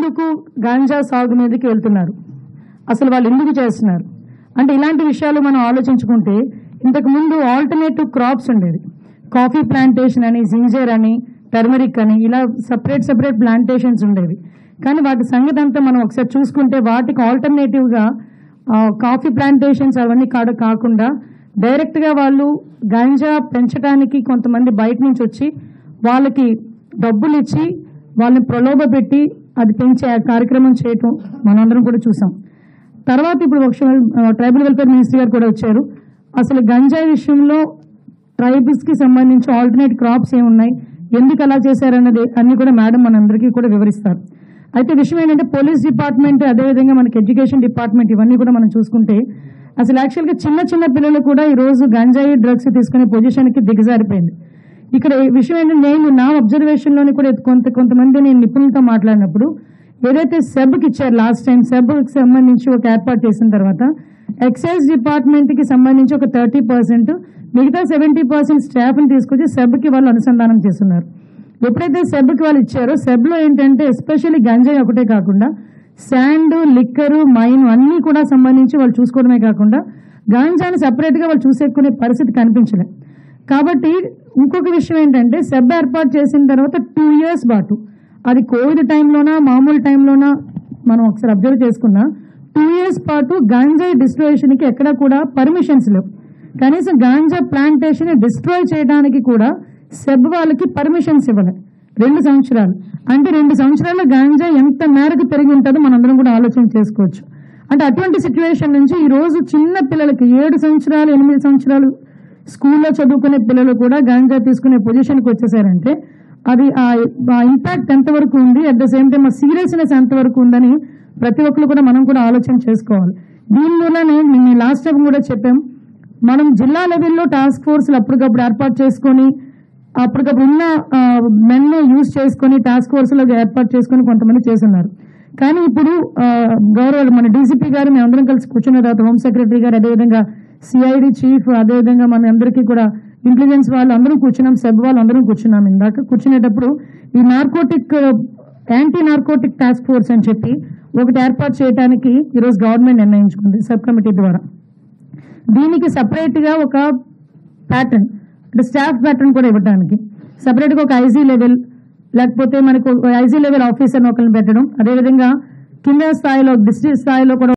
ఎందుకు గాంజా సాగు మీదకి వెళ్తున్నారు, అసలు వాళ్ళు ఎందుకు చేస్తున్నారు అంటే ఇలాంటి విషయాలు మనం ఆలోచించుకుంటే ఇంతకుముందు ఆల్టర్నేటివ్ క్రాప్స్ ఉండేది. కాఫీ ప్లాంటేషన్ అని, జింజర్ అని, టర్మరిక్ అని ఇలా సపరేట్ ప్లాంటేషన్స్ ఉండేవి. కానీ వాటి సంగతి అంతా మనం ఒకసారి చూసుకుంటే వాటికి ఆల్టర్నేటివ్గా కాఫీ ప్లాంటేషన్స్ అవన్నీ కాకుండా డైరెక్ట్గా వాళ్ళు గాంజా పెంచడానికి కొంతమంది బయట నుంచి వచ్చి వాళ్ళకి డబ్బులు ఇచ్చి వాళ్ళని ప్రలోభ పెట్టి అది పెంచే కార్యక్రమం చేయటం మనందరం కూడా చూసాం. తర్వాత ఇప్పుడు ట్రైబల్ వెల్ఫేర్ మినిస్ట్రీ గారు కూడా వచ్చారు. అసలు గంజాయి విషయంలో ట్రైబల్స్కి సంబంధించి ఆల్టర్నేట్ క్రాప్స్ ఏమున్నాయి, ఎందుకు అలా చేశారన్నది అన్ని కూడా మేడం మనందరికీ కూడా వివరిస్తారు. అయితే విషయం ఏంటంటే పోలీస్ డిపార్ట్మెంట్, అదేవిధంగా మనకి ఎడ్యుకేషన్ డిపార్ట్మెంట్ ఇవన్నీ కూడా మనం చూసుకుంటే అసలు యాక్చువల్గా చిన్న పిల్లలు కూడా ఈరోజు గంజాయి డ్రగ్స్ తీసుకునే పొజిషన్కి దిగజారిపోయింది. ఇక్కడ విషయం ఏంటంటే నేను నా అబ్జర్వేషన్లోని కూడా కొంతమంది నేను నిపుణులతో మాట్లాడినప్పుడు ఏదైతే సెబ్కి ఇచ్చారు లాస్ట్ టైం, సెబ్కి సంబంధించి ఒక ఏర్పాటు చేసిన తర్వాత ఎక్సైజ్ డిపార్ట్మెంట్కి సంబంధించి ఒక 30%, మిగతా 70% స్టాఫ్ని తీసుకొచ్చి సెబ్కి వాళ్ళు అనుసంధానం చేస్తున్నారు. ఎప్పుడైతే సెబ్కి వాళ్ళు ఇచ్చారో సెబ్లో ఏంటంటే ఎస్పెషల్లీ గంజాయి ఒకటే కాకుండా శాండ్, లిక్కరు, మైన్ అన్నీ కూడా సంబంధించి వాళ్ళు చూసుకోవడమే కాకుండా గాంజాని సపరేట్గా వాళ్ళు చూసేసుకునే పరిస్థితి కనిపించలేదు. కాబట్టి ఇంకొక విషయం ఏంటంటే సెబ్ ఏర్పాటు చేసిన తర్వాత 2 years పాటు, అది కోవిడ్ టైంలోనా మామూలు టైంలోనా మనం ఒకసారి అబ్జర్వ్ చేసుకున్నా 2 years పాటు గాంజాయి డిస్ట్రాయేషన్కి ఎక్కడా కూడా పర్మిషన్స్ లేవు. కనీసం గాంజా ప్లాంటేషన్ డిస్ట్రాయ్ చేయడానికి కూడా సెబ్ వాళ్ళకి పర్మిషన్స్ ఇవ్వలేదు 2 సంవత్సరాలు. అంటే 2 సంవత్సరాల గాంజా ఎంత మేరకు పెరిగి ఉంటుందో మనందరం కూడా ఆలోచన చేసుకోవచ్చు. అంటే అటువంటి సిచ్యువేషన్ నుంచి ఈరోజు చిన్న పిల్లలకి 7 సంవత్సరాలు 8 సంవత్సరాలు స్కూల్లో చదువుకునే పిల్లలు కూడా గాంజా తీసుకునే పొజిషన్కి వచ్చేసారంటే అది ఆ ఇంపాక్ట్ ఎంతవరకు ఉంది, అట్ ద సేమ్ టైం ఆ సీరియస్నెస్ ఎంతవరకు ఉందని ప్రతి ఒక్కరు కూడా మనం కూడా ఆలోచన చేసుకోవాలి. దీనివల్లనే మేము లాస్ట్ టైం కూడా చెప్పాం, మనం జిల్లా లెవెల్లో టాస్క్ ఫోర్స్లు అప్పటికప్పుడు ఏర్పాటు చేసుకొని అప్పటికప్పుడు ఉన్న మెన్ను యూజ్ చేసుకొని టాస్క్ ఫోర్స్లో ఏర్పాటు చేసుకొని కొంతమంది చేస్తున్నారు. కానీ ఇప్పుడు గౌరవ మన డీసీపీ గారు మేమందరం కలిసి కూర్చున్న తర్వాత హోమ్ సెక్రటరీ గారు, అదేవిధంగా సిఐడి చీఫ్, అదేవిధంగా మన అందరికీ కూడా ఇంటెలిజెన్స్ వాళ్ళు అందరం కూర్చున్నాం, సెబ్ వాళ్ళు అందరం కూర్చున్నాం. ఇందాక కూర్చునేటప్పుడు ఈ యాంటీ నార్కోటిక్ టాస్క్ ఫోర్స్ అని చెప్పి ఒకటి ఏర్పాటు చేయడానికి ఈరోజు గవర్నమెంట్ నిర్ణయించుకుంది సబ్ కమిటీ ద్వారా. దీనికి సపరేట్గా ఒక ప్యాటర్న్ అంటే స్టాఫ్ ప్యాటర్న్ కూడా ఇవ్వడానికి సపరేట్గా ఒక ఐజీ లెవెల్, లేకపోతే మనకు ఐజీ లెవెల్ ఆఫీసర్ని ఒకరిని పెట్టడం, అదేవిధంగా కింద స్థాయిలో డిస్ట్రిక్ట్ స్థాయిలో కూడా